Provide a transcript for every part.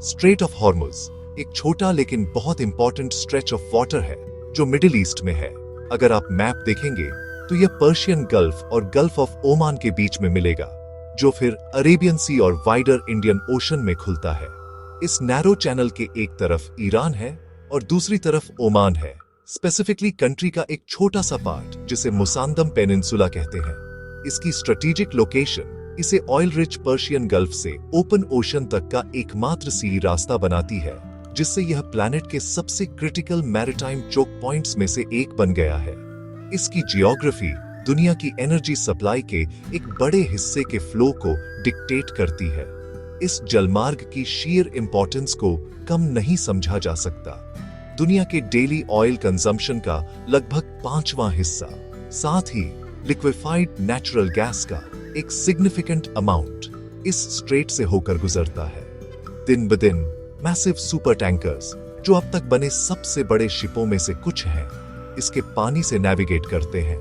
Straight of Hormuz एक छोटा लेकिन बहुत इंपॉर्टेंट स्ट्रेच ऑफ वाटर है जो मिडिल ईस्ट में है। अगर आप मैप देखेंगे तो यह पर्शियन गल्फ और गल्फ ऑफ ओमान के बीच में मिलेगा, जो फिर अरेबियन सी और वाइडर इंडियन ओशन में खुलता है। इस नैरो चैनल के एक तरफ ईरान है और दूसरी तरफ ओमान है। स्पेसिफिकली कंट्री का एक छोटा सा पार्ट जिसे मुसांदम पेनिनसुला कहते हैं। इसकी स्ट्रेटेजिक लोकेशन इसे ऑयल रिच पर्शियन गल्फ से ओपन ओशन तक का एकमात्र सी रास्ता बनाती है, जिससे यह प्लैनेट के सबसे क्रिटिकल मैरिटाइम चोक पॉइंट्स में से एक बन गया है। इसकी जियोग्राफी दुनिया की एनर्जी सप्लाई के एक बड़े हिस्से के फ्लो को डिक्टेट करती है। इस जलमार्ग की शीयर इंपॉर्टेंस को कम नहीं समझा जा सकता। दुनिया के डेली ऑयल कंजम्पशन का लगभग 5वां हिस्सा, साथ ही लिक्विफाइड नेचुरल गैस का एक सिग्निफिकेंट अमाउंट इस स्ट्रेट से होकर गुजरता है। दिन ब दिन मैसिव सुपर टैंकर्स, जो अब तक बने सबसे बड़े शिपों में से कुछ हैं, इसके पानी से नेविगेट करते हैं,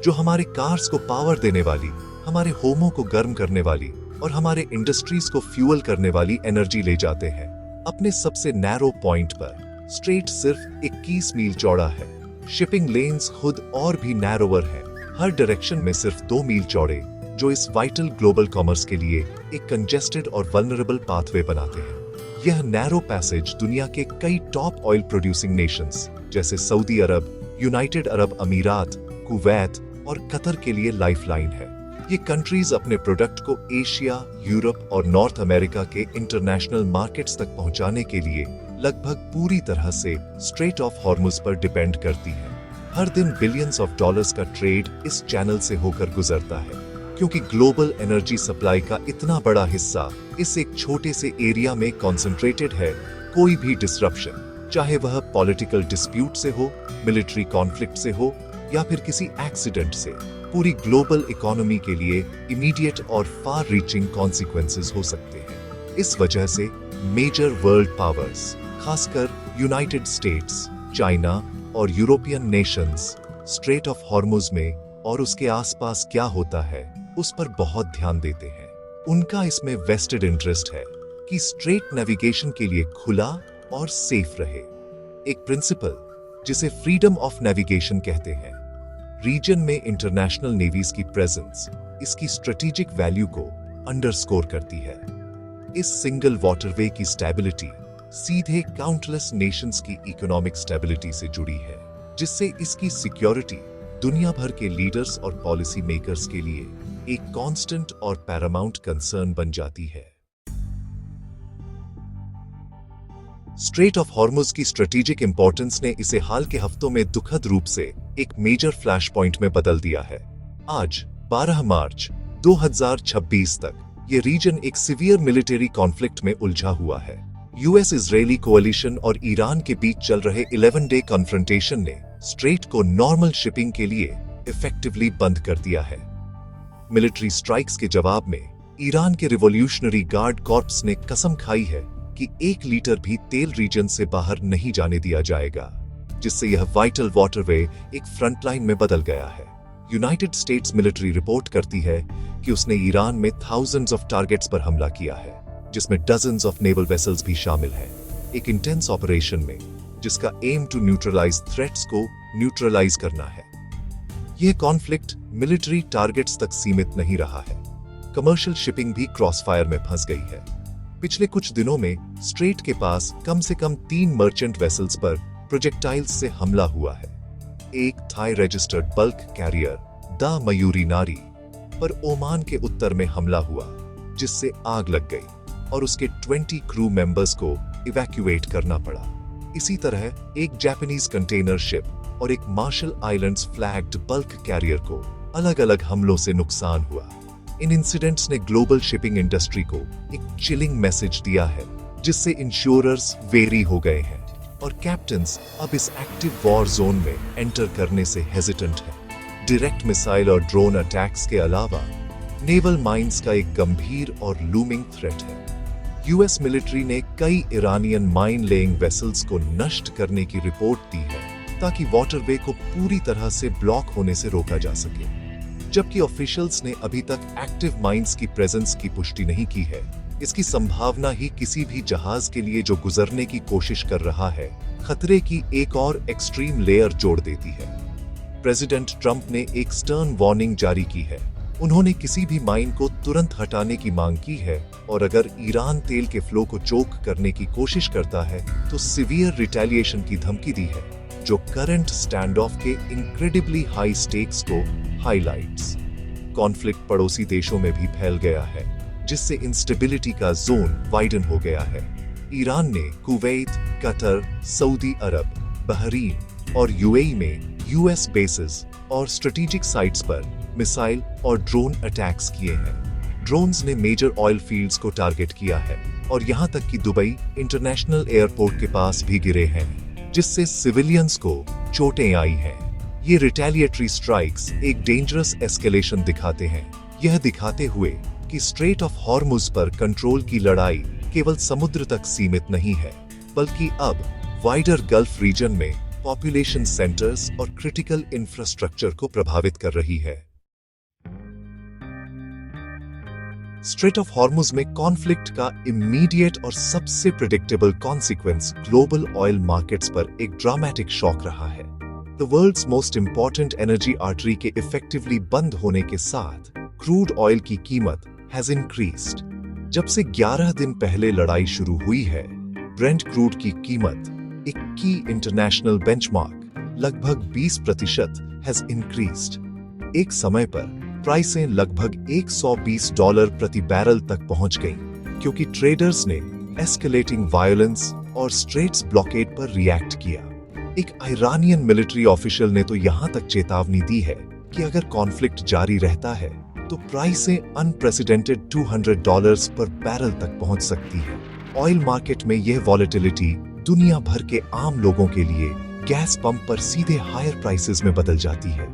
जो हमारे कार्स को पावर देने वाली, हमारे होमों को गर्म करने वाली और हमारे इंडस्ट्रीज को फ्यूल करने वाली एनर्जी ले जाते हैं। अपने सबसे नैरो पॉइंट पर स्ट्रेट सिर्फ 21 मील चौड़ा है। शिपिंग लेन्स खुद और भी नैरोवर हैं, हर डायरेक्शन में सिर्फ 2 मील चौड़े, जो इस वाइटल ग्लोबल कॉमर्स के लिए एक कंजेस्टेड और वल्नरेबल पाथवे बनाते हैं। यह नैरो पैसेज दुनिया के कई टॉप ऑयल प्रोड्यूसिंग नेशंस जैसे सऊदी अरब, यूनाइटेड अरब अमीरात, कुवैत और कतर के लिए लाइफलाइन है। ये कंट्रीज अपने प्रोडक्ट को एशिया, यूरोप और नॉर्थ अमेरिका के इंटरनेशनल मार्केट्स तक पहुंचाने के लिए लगभग पूरी तरह से स्ट्रेट ऑफ हॉर्मुज पर डिपेंड करती है। हर दिन बिलियंस ऑफ डॉलर्स का ट्रेड इस चैनल से होकर गुजरता है। क्योंकि ग्लोबल एनर्जी सप्लाई का इतना बड़ा हिस्सा इस एक छोटे से एरिया में कॉन्सेंट्रेटेड है, कोई भी डिसरप्शन, चाहे वह पॉलिटिकल डिस्प्यूट से हो, मिलिट्री कॉन्फ्लिक्ट से हो या फिर किसी एक्सीडेंट से, पूरी ग्लोबल इकोनॉमी के लिए इमीडिएट और फार रीचिंग कॉन्सिक्वेंसेस हो सकते हैं। इस वजह से मेजर वर्ल्ड पावर्स, खासकर यूनाइटेड स्टेट्स, चाइना और European Nations straight of Hormuz में और उसके आसपास क्या होता है उस पर बहुत ध्यान देते हैं। उनका इसमें वेस्टेड इंटरेस्ट है कि स्ट्रेट नेविगेशन के लिए खुला और सेफ रहे। एक प्रिंसिपल जिसे फ्रीडम ऑफ नेविगेशन कहते हैं। रीजन में इंटरनेशनल नेवीज की प्रेजेंस इसकी स्ट्रेटेजिक वैल्यू को अंडरस्कोर करती है। इस सिंगल वाटरवे की स्टेबिलिटी सीधे काउंटलेस नेशंस की इकोनॉमिक स्टेबिलिटी से जुड़ी है, जिससे इसकी सिक्योरिटी दुनिया भर के लीडर्स और पॉलिसी मेकर्स के लिए एक कांस्टेंट और पैरामाउंट कंसर्न बन जाती है। स्ट्रेट ऑफ हॉर्मुज की स्ट्रेटेजिक इंपॉर्टेंस ने इसे हाल के हफ्तों में दुखद रूप से एक मेजर फ्लैश पॉइंट में बदल दिया है। आज 12 मार्च 2026 तक ये रीजन एक सीवियर मिलिट्री कॉन्फ्लिक्ट में उलझा हुआ है। यूएस इजरायली कोalition और ईरान के बीच चल रहे 11-डे कॉन्फ्रंटेशन ने स्ट्रेट को नॉर्मल शिपिंग के लिए इफेक्टिवली बंद कर दिया है। मिलिट्री स्ट्राइक्स के जवाब में ईरान के रिवॉल्यूशनरी गार्ड कॉर्प्स ने कसम खाई है कि 1 लीटर भी तेल रीजन से बाहर नहीं जाने दिया जाएगा, जिससे यह वाइटल वाटरवे एक फ्रंटलाइन में बदल गया है। यूनाइटेड स्टेट्स मिलिट्री रिपोर्ट करती है कि उसने ईरान में थाउजेंड्स ऑफ टारगेट्स पर हमला किया है, जिसमें डजन्स ऑफ नेवल वेसल्स भी शामिल हैं। एक इंटेंस ऑपरेशन में जिसका एम टू न्यूट्रलाइज थ्रेट्स को न्यूट्रलाइज करना है। यह कॉन्फ्लिक्ट मिलिट्री टारगेट्स तक सीमित नहीं रहा है, कमर्शियल शिपिंग भी क्रॉसफायर में फंस गई है। पिछले कुछ दिनों में स्ट्रेट के पास कम से कम 3 मर्चेंट वेसल्स पर प्रोजेक्टाइल्स से हमला हुआ है। एक Thai registered bulk carrier the Mayuree Naree पर ओमान के उत्तर में हमला हुआ, जिससे आग लग गई और उसके 20 क्रू मेंबर्स को इवैक्यूएट करना पड़ा। इसी तरह एक जापानीज कंटेनर शिप और एक Marshall Islands flagged bulk carrier को अलग-अलग हमलों से नुकसान हुआ। इन इंसिडेंट्स ने ग्लोबल शिपिंग इंडस्ट्री को एक चिलिंग मैसेज दिया है, जिससे इंश्योरर्स वेरी हो गए हैं और कैप्टन्स अब इस एक्टिव वॉर जोन में एंटर करने से हेजिटेंट हैं। डायरेक्ट मिसाइल और ड्रोन अटैक्स के अलावा नेवल माइंस का एक गंभीर और लूमिंग थ्रेट है। यूएस मिलिट्री ने कई ईरानियन माइन लेइंग वेसल्स को नष्ट करने की रिपोर्ट दी है, ताकि वाटरवे को पूरी तरह से ब्लॉक होने से रोका जा सके। जबकि ऑफिशियल्स ने अभी तक एक्टिव माइंस की प्रेजेंस की पुष्टि नहीं की है, इसकी संभावना ही किसी भी जहाज के लिए जो गुजरने की कोशिश कर रहा है, खतरे की एक और एक्सट्रीम लेयर जोड़ देती है। प्रेसिडेंट ट्रंप ने एक स्टर्न वार्निंग जारी की है। उन्होंने किसी भी माइन को तुरंत हटाने की मांग की है और अगर ईरान तेल के फ्लो को चोक करने की कोशिश करता है तो सिवियर रिटेलिएशन की धमकी दी है, जो करंट स्टैंड ऑफ के इनक्रेडिबली हाई स्टेक्स को हाईलाइट्स। कॉन्फ्लिक्ट पड़ोसी देशों में भी फैल गया है, जिससे इंस्टेबिलिटी का जोन वाइडन हो गया है। ईरान ने कुवैत, कतर, सऊदी अरब, बहरीन और यूएई में यूएस बेसेस और स्ट्रेटेजिक साइट्स पर मिसाइल और ड्रोन अटैक्स किए हैं। ड्रोन्स ने मेजर ऑयल फील्ड्स को टारगेट किया है और यहां तक कि दुबई इंटरनेशनल एयरपोर्ट के पास भी गिरे हैं, जिससे सिविलियंस को चोटें आई हैं। ये रिटेलिएटरी स्ट्राइक्स एक डेंजरस एस्केलेशन दिखाते हैं, यह दिखाते हुए कि स्ट्रेट ऑफ हॉर्मुज पर कंट्रोल की लड़ाई केवल समुद्र तक सीमित नहीं है, बल्कि अब वाइडर गल्फ रीजन में पॉपुलेशन सेंटर्स और क्रिटिकल इंफ्रास्ट्रक्चर को प्रभावित कर रही है। स्ट्रेट ऑफ हॉर्मुज में कॉन्फ्लिक्ट का इमीडिएट और सबसे predictable consequence global oil markets पर एक ड्रामेटिक शॉक रहा है। The world's most important energy artery के इफेक्टिवली बंद होने के साथ क्रूड ऑयल की कीमत हैज इंक्रीज्ड। जब से 11 दिन पहले लड़ाई शुरू हुई है, ब्रेंट क्रूड की कीमत, एक की इंटरनेशनल बेंचमार्क, लगभग 20% हैज इंक्रीज्ड। एक समय पर प्राइसें लगभग $120 प्रति बैरल तक पहुंच गईं, क्योंकि ट्रेडर्स ने एस्केलेटिंग वायलेंस और स्ट्रेट्स ब्लॉकेड पर रिएक्ट किया। एक ईरानियन मिलिट्री ऑफिशियल ने तो यहां तक चेतावनी दी है कि अगर कॉन्फ्लिक्ट जारी रहता है तो प्राइसें अनप्रेसिडेंटेड $200 पर बैरल तक पहुंच सकती है। ऑयल मार्केट में यह वॉलेटिलिटी दुनिया भर के आम लोगों के लिए गैस पंप पर सीधे हायर प्राइसेस में बदल जाती है।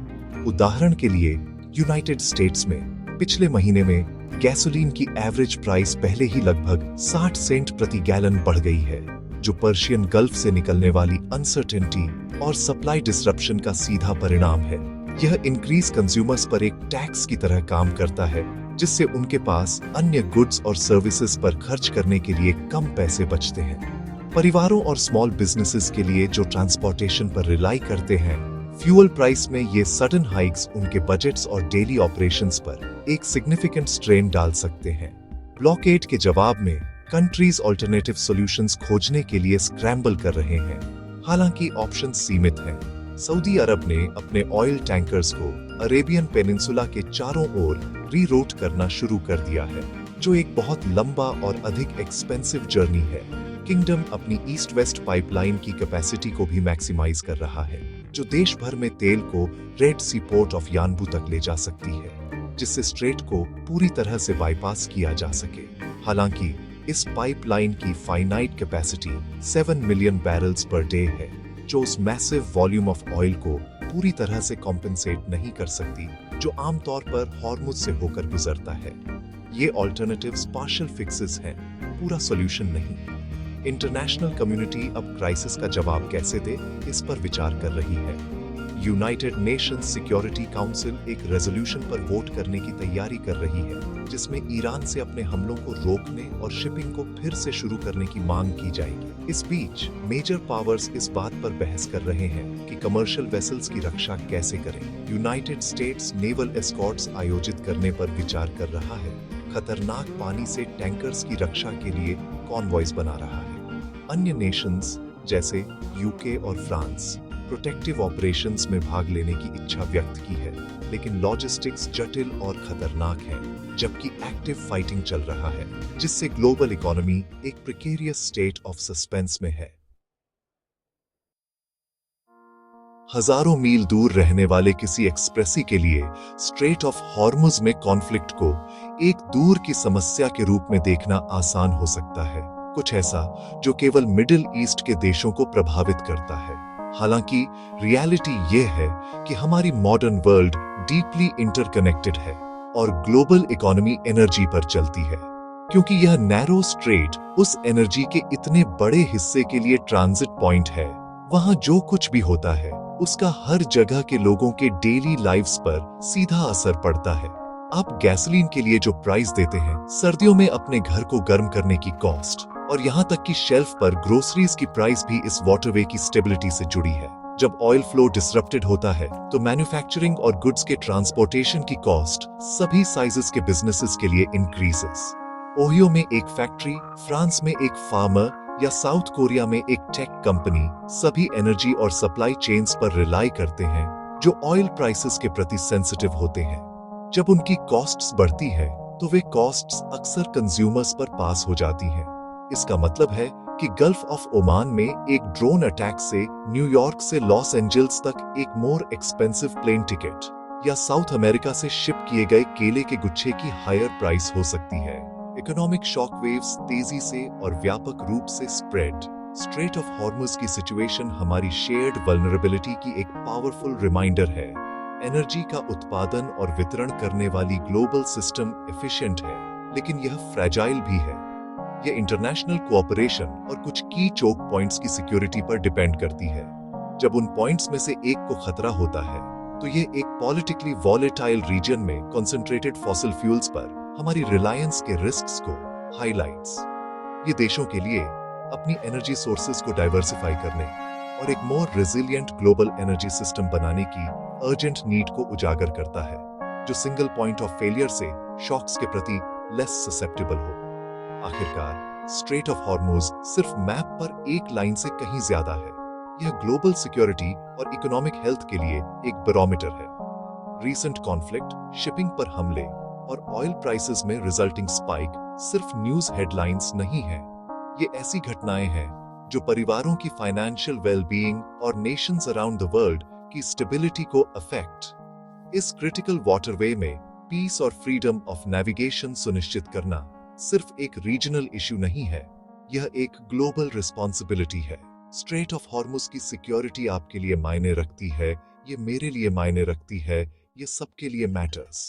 उदाहरण के लिए यूनाइटेड स्टेट्स में पिछले महीने में गैसोलीन की एवरेज प्राइस पहले ही लगभग 60 सेंट प्रति गैलन बढ़ गई है, जो पर्शियन गल्फ से निकलने वाली अनसर्टेनिटी और सप्लाई डिसरप्शन का सीधा परिणाम है। यह इंक्रीज कंज्यूमर्स पर एक टैक्स की तरह काम करता है, जिससे उनके पास अन्य गुड्स और सर्विसेज पर खर्च करने के लिए कम पैसे बचते हैं। परिवारों और स्मॉल बिजनेसेस के लिए जो ट्रांसपोर्टेशन पर रिलाई करते हैं, फ्यूल प्राइस में ये सडन हाइक्स उनके बजट्स और डेली ऑपरेशंस पर एक सिग्निफिकेंट स्ट्रेन डाल सकते हैं। ब्लॉकेड के जवाब में कंट्रीज ऑल्टरनेटिव सॉल्यूशंस खोजने के लिए स्क्रैम्बल कर रहे हैं, हालांकि ऑप्शंस सीमित हैं। सऊदी अरब ने अपने ऑयल टैंकर्स को अरेबियन पेनिनसुला के चारों ओर रीरूट करना शुरू कर दिया है, जो एक बहुत लंबा और अधिक एक्सपेंसिव जर्नी है। किंगडम अपनी ईस्ट वेस्ट पाइपलाइन की कैपेसिटी को भी मैक्सिमाइज कर रहा है, जो देश भर में तेल को Red Sea port of Yanbu तक ले जा सकती है, जिससे स्ट्रेट को पूरी तरह से बाईपास किया जा सके। हालांकि इस पाइपलाइन की finite capacity 7 million barrels per day है, जो उस मैसिव वॉल्यूम ऑफ ऑयल को पूरी तरह से कॉम्पेंसेट नहीं कर सकती, जो आमतौर पर हॉर्मुज से होकर गुजरता है। ये ऑल्टरनेटिव्स पार्शियल फिक्सेस हैं, पूरा सॉल्यूशन नहीं। इंटरनेशनल कम्युनिटी अब क्राइसिस का जवाब कैसे दे, इस पर विचार कर रही है। यूनाइटेड नेशंस सिक्योरिटी काउंसिल एक रेजोल्यूशन पर वोट करने की तैयारी कर रही है, जिसमें ईरान से अपने हमलों को रोकने और शिपिंग को फिर से शुरू करने की मांग की जाएगी। इस बीच मेजर पावर्स इस बात पर बहस कर रहे हैं कि कमर्शियल वेसल्स की रक्षा कैसे करें। यूनाइटेड स्टेट्स नेवल एस्कॉर्ट्स आयोजित करने पर विचार कर रहा है, खतरनाक पानी से टैंकर्स की रक्षा के लिए कॉन्वॉयज बना रहा है। अन्य नेशंस जैसे यूके और फ्रांस प्रोटेक्टिव ऑपरेशंस में भाग लेने की इच्छा व्यक्त की है, लेकिन लॉजिस्टिक्स जटिल और खतरनाक है, जबकि एक्टिव फाइटिंग चल रहा है, जिससे ग्लोबल इकोनॉमी एक प्रिकेरियस स्टेट ऑफ सस्पेंस में है। हजारों मील दूर रहने वाले किसी एक्सप्रेसी के लिए स्ट्रेट ऑफ हॉर्मुज में कॉन्फ्लिक्ट को एक दूर की समस्या के रूप में देखना आसान हो सकता है, कुछ ऐसा जो केवल मिडिल ईस्ट के देशों को प्रभावित करता है। हालांकि रियलिटी ये है कि हमारी मॉडर्न वर्ल्ड डीपली इंटरकनेक्टेड है और ग्लोबल इकोनॉमी एनर्जी पर चलती है, क्योंकि यह नैरो स्ट्रेट उस एनर्जी के इतने बड़े हिस्से के लिए ट्रांजिट पॉइंट है। वहां जो कुछ भी होता है उसका हर जगह के लोगों के डेली लाइव्स पर सीधा असर पड़ता है। आप गैसोलीन के लिए जो प्राइस देते हैं, सर्दियों में अपने घर को गर्म करने की कॉस्ट, और यहाँ तक कि शेल्फ पर ग्रोसरीज की प्राइस भी इस वाटरवे की स्टेबिलिटी से जुड़ी है। जब ऑयल फ्लो डिसरप्टेड होता है तो मैन्युफैक्चरिंग और गुड्स के ट्रांसपोर्टेशन की कॉस्ट सभी साइजेस के बिजनेसेस के लिए इंक्रीजेस। ओहियो में एक फैक्ट्री, फ्रांस में एक फार्मर या साउथ कोरिया में एक टेक कंपनी सभी एनर्जी और सप्लाई चेन्स पर रिलाई करते हैं जो ऑयल प्राइसेस के प्रति सेंसिटिव होते हैं। जब उनकी कॉस्ट्स बढ़ती है तो वे कॉस्ट्स अक्सर कंज्यूमर्स पर पास हो जाती हैं। इसका मतलब है कि गल्फ ऑफ ओमान में एक ड्रोन अटैक से न्यूयॉर्क से लॉस एंजल्स तक एक मोर एक्सपेंसिव प्लेन टिकट या साउथ अमेरिका से शिप किए गए केले के गुच्छे की हायर प्राइस हो सकती है। इकोनॉमिक शॉक वेव्स तेजी से और व्यापक रूप से स्प्रेड। स्ट्रेट ऑफ हॉर्मुज की सिचुएशन हमारी शेयर्ड वल्नरेबिलिटी की एक पावरफुल रिमाइंडर है। एनर्जी का उत्पादन और वितरण करने वाली ग्लोबल सिस्टम एफिशिएंट है, लेकिन यह फ्रैजाइल भी है। यह इंटरनेशनल कोऑपरेशन और कुछ की चोक पॉइंट्स की सिक्योरिटी पर डिपेंड करती है। जब उन पॉइंट्स में से एक को खतरा होता है तो ये एक पॉलिटिकली वॉलेटाइल रीजन में कंसंट्रेटेड फॉसिल फ्यूल्स पर हमारी रिलायंस के रिस्क्स को हाईलाइट्स। ये देशों के लिए अपनी एनर्जी सोर्सेज को डाइवर्सिफाई करने और एक मोर रेजिलिएंट ग्लोबल एनर्जी सिस्टम बनाने की अर्जेंट नीड को उजागर करता है, जो सिंगल पॉइंट ऑफ फेलियर से शॉक्स के प्रति लेस ससेप्टेबल हो। आखिरकार स्ट्रेट ऑफ हॉर्मुज सिर्फ मैप पर एक लाइन से कहीं ज्यादा है। यह ग्लोबल सिक्योरिटी और इकोनॉमिक हेल्थ के लिए एक बैरोमीटर है। रीसेंट कॉन्फ्लिक्ट, शिपिंग पर हमले और ऑयल प्राइसेस में रिजल्टिंग स्पाइक सिर्फ न्यूज हेडलाइंस नहीं है। ये ऐसी घटनाएं हैं जो परिवारों की फाइनेंशियल वेलबीइंग और नेशंस अराउंड द वर्ल्ड की स्टेबिलिटी को अफेक्ट। इस क्रिटिकल वाटरवे में पीस और फ्रीडम ऑफ नेविगेशन सुनिश्चित करना सिर्फ एक रीजनल इशू नहीं है, यह एक ग्लोबल रिस्पॉन्सिबिलिटी है। स्ट्रेट ऑफ हॉर्मुज की सिक्योरिटी आपके लिए मायने रखती है, ये मेरे लिए मायने रखती है, ये सबके लिए मैटर्स।